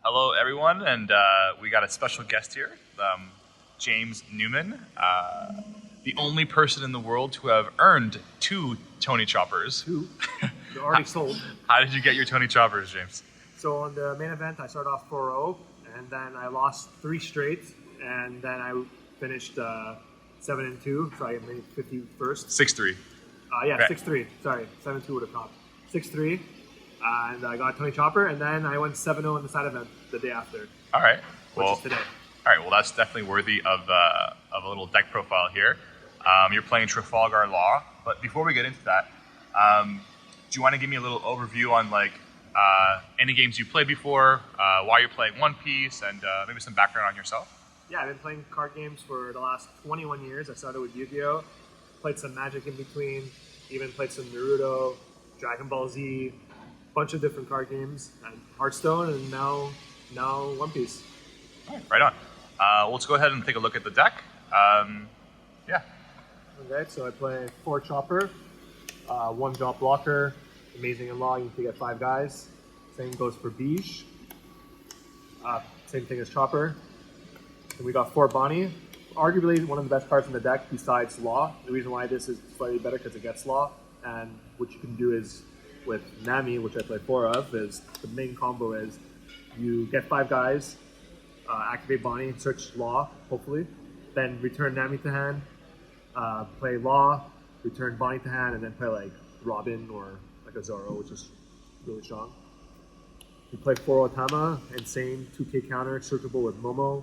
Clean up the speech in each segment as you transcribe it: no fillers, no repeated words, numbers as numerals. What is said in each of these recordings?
Hello, everyone, and we got a special guest here, James Neumann, the only person in the world to have earned 2 Tony Choppers. Two. They're already sold. How did you get your Tony Choppers, James? So on the main event, I started off 4-0, and then I lost 3 straight, and then I finished 7-2, so I made 51st. 6-3. Yeah, Okay. 6-3. Sorry, 7-2 would have topped. 6-3, and I got Tony Chopper, and then I went 7-0 in the side event the day after, All right. which Well, is today. all right. Well, that's definitely worthy of a little deck profile here. You're playing Trafalgar Law, but before we get into that, do you want to give me a little overview on any games you played before, why you're playing One Piece, and maybe some background on yourself? Yeah, I've been playing card games for the last 21 years. I started with Yu-Gi-Oh!, played some Magic in between, even played some Naruto, Dragon Ball Z, bunch of different card games, and Hearthstone, and now One Piece. All right, right on. Let's go ahead and take a look at the deck. Yeah. Okay, so I play 4 Chopper, 1 drop blocker, amazing in law, you can get 5 guys. Same goes for Beige. Same thing as Chopper. And we got 4 Bonnie. Arguably one of the best cards in the deck besides Law. The reason why this is slightly better because it gets Law. And what you can do is with Nami, which I play 4 of, is the main combo is you get 5 guys, activate Bonnie, search Law, hopefully, then return Nami to hand, play Law, return Bonnie to hand, and then play like Robin or like a Zoro, which is really strong. You play 4 Otama, insane 2k counter, searchable with Momo,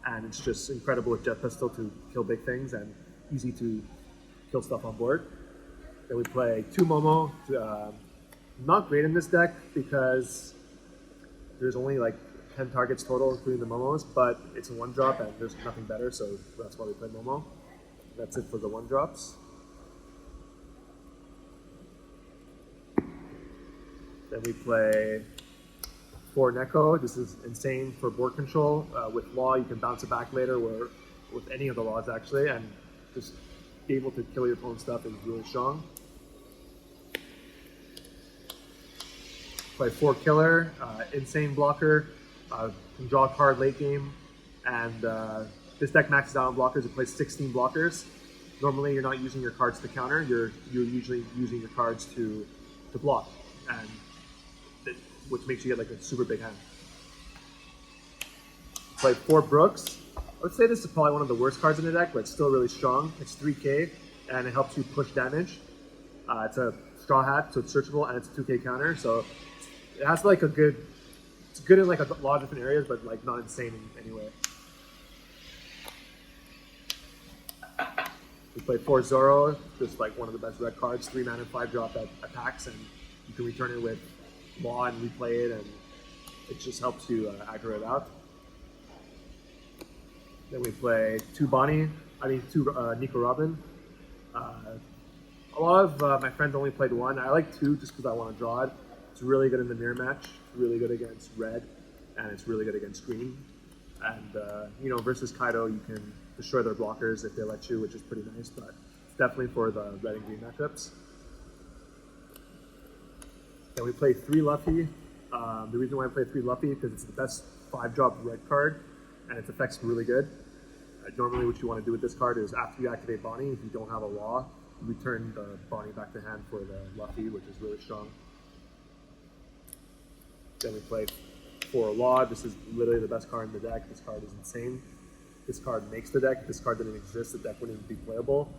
and it's just incredible with Jet Pistol to kill big things and easy to kill stuff on board. Then we play 2 Momo. Not great in this deck because there's only like 10 targets total, including the Momos, but it's a 1-drop and there's nothing better, so that's why we play Momo. That's it for the 1-drops. Then we play 4 Neko. This is insane for board control. With Law, you can bounce it back later, or with any of the Laws actually, and just be able to kill your opponent's stuff is really strong. Play 4 Killer, insane blocker, can draw a card late game, and this deck maxes out on blockers. It plays 16 blockers. Normally, you're not using your cards to counter. You're usually using your cards to block, and which makes you get like a super big hand. Play 4 Brooks. I would say this is probably one of the worst cards in the deck, but it's still really strong. It's 3k, and it helps you push damage. It's a straw hat, so it's searchable, and it's a 2k counter, so it has like it's good in like a lot of different areas, but like not insane in any way. We play 4 Zoro, just like one of the best red cards, 3 mana, 5-drop that attacks, and you can return it with Law and replay it, and it just helps you aggro it out. Then we play 2 Nico Robin. A lot of my friends only played 1. I like 2 just because I want to draw it. It's really good in the mirror match, really good against red, and it's really good against green. And versus Kaido, you can destroy their blockers if they let you, which is pretty nice, but it's definitely for the red and green matchups. Then we play 3 Luffy. The reason why I play 3 Luffy is because it's the best 5-drop red card, and its effect's really good. Normally what you want to do with this card is after you activate Bonnie, if you don't have a Law, you return the Bonnie back to hand for the Luffy, which is really strong. Then we play 4 Law. This is literally the best card in the deck. This card is insane. This card makes the deck. If this card didn't exist, the deck wouldn't be playable.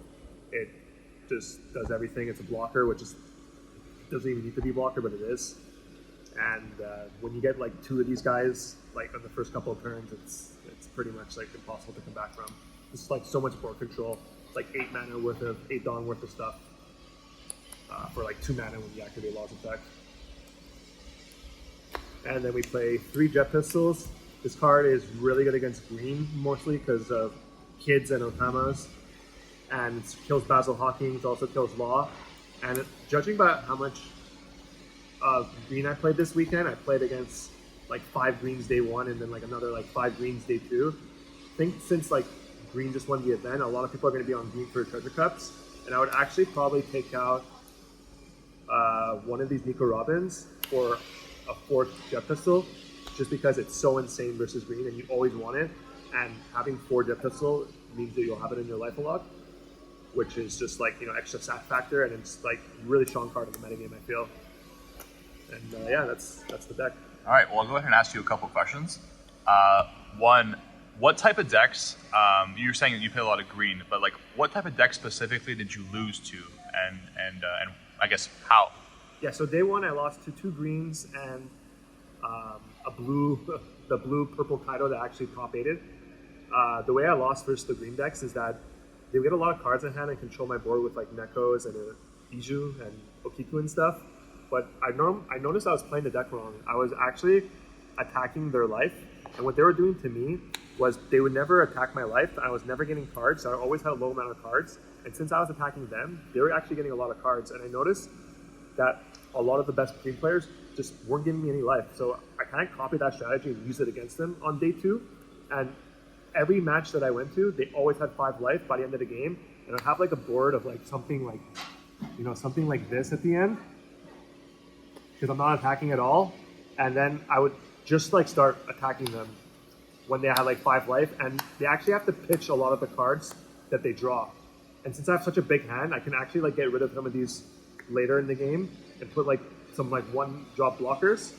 It just does everything. It's a blocker, which is doesn't even need to be a blocker, but it is. And when you get like 2 of these guys, like on the first couple of turns, it's pretty much like impossible to come back from. It's like so much board control. It's like 8 mana worth of 8 Dawn worth of stuff for like 2 mana when you activate Law's effect. And then we play 3 Jet Pistols. This card is really good against green, mostly because of Kids and Otamas. And it kills Basil Hawking, it also kills Law. And judging by how much green I played this weekend, I played against like 5 greens day 1 and then like another like 5 greens day 2. I think since like green just won the event, a lot of people are going to be on green for treasure cups. And I would actually probably take out one of these Nico Robins for a fourth jet pistol, just because it's so insane versus green, and you always want it. And having 4 jet pistol means that you'll have it in your life a lot, which is just like extra stat factor, and it's like really strong card in the metagame, I feel. And yeah, that's the deck. All right, well, I'll go ahead and ask you a couple questions. One, what type of decks? You're saying that you play a lot of green, but like, what type of deck specifically did you lose to, and I guess how? Yeah, so day 1 I lost to 2 greens and a blue, the blue purple Kaido that actually top 8'd. The way I lost versus the green decks is that they would get a lot of cards in hand and control my board with like Nekos and Iju and Okiku and stuff. But I noticed I was playing the deck wrong. I was actually attacking their life, and what they were doing to me was they would never attack my life. I was never getting cards, so I always had a low amount of cards. And since I was attacking them, they were actually getting a lot of cards. And I noticed that a lot of the best green players just weren't giving me any life. So I kind of copied that strategy and used it against them on day 2. And every match that I went to, they always had 5 life by the end of the game. And I'd have like a board of like something like, something like this at the end, because I'm not attacking at all. And then I would just like start attacking them when they had like 5 life, and they actually have to pitch a lot of the cards that they draw. And since I have such a big hand, I can actually like get rid of some of these later in the game and put like some like 1-drop blockers,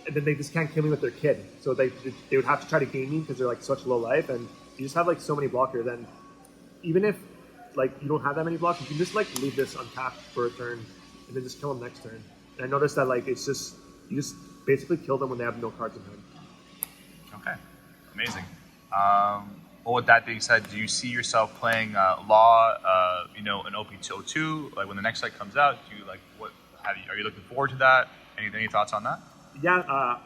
and then they just can't kill me with their kid. So they would have to try to game me because they're like such low life, and you just have like so many blockers. And even if like you don't have that many blocks, you can just like leave this untapped for a turn and then just kill them next turn. And I noticed that like it's just you just basically kill them when they have no cards in hand. Okay, amazing. Well, with that being said, do you see yourself playing Law, an OP202, like when the next set comes out? Do you like are you looking forward to that? Any thoughts on that? Yeah,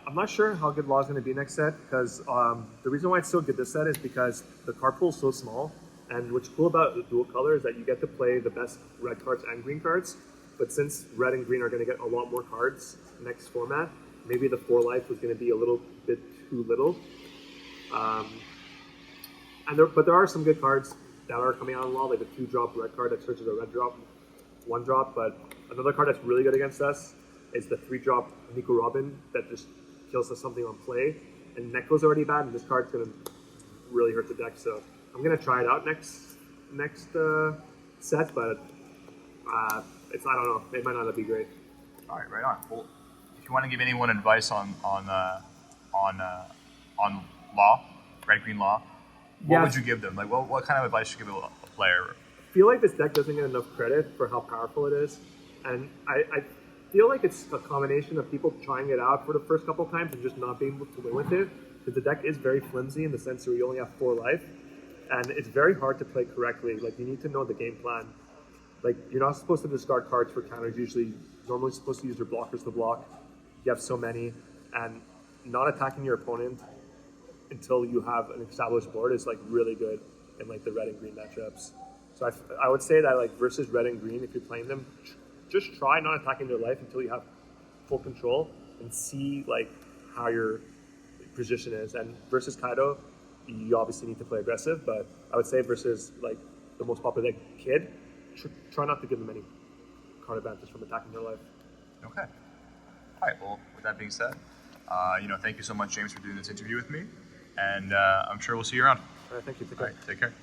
I'm not sure how good Law is going to be next set, because the reason why it's so good this set is because the card pool is so small, and what's cool about the dual color is that you get to play the best red cards and green cards, but since red and green are going to get a lot more cards next format, maybe the 4 life was going to be a little bit too little. But there are some good cards that are coming out in Law, like the 2-drop red card that searches a red drop, 1-drop, but another card that's really good against us is the 3-drop Nico Robin that just kills us something on play. And Neko's already bad, and this card's going to really hurt the deck, so I'm going to try it out next set, but I don't know, it might not be great. All right, right on. Well, if you want to give anyone advice on Law, red-green Law, what would you give them? Like, what kind of advice should you give a player? I feel like this deck doesn't get enough credit for how powerful it is, and I feel like it's a combination of people trying it out for the first couple times and just not being able to win with it, because the deck is very flimsy in the sense that you only have 4 life, and it's very hard to play correctly. Like, you need to know the game plan. Like, you're not supposed to discard cards for counters. Usually, normally supposed to use your blockers to block. You have so many, and not attacking your opponent until you have an established board is like really good in like the red and green matchups. So I would say that like versus red and green, if you're playing them, just try not attacking their life until you have full control and see like how your position is. And versus Kaido, you obviously need to play aggressive, but I would say versus like the most popular deck, Kid, try not to give them any card advantage from attacking their life. Okay. All right. Well, with that being said, thank you so much, James, for doing this interview with me, and I'm sure we'll see you around. All right, thank you. Take care. All right, take care.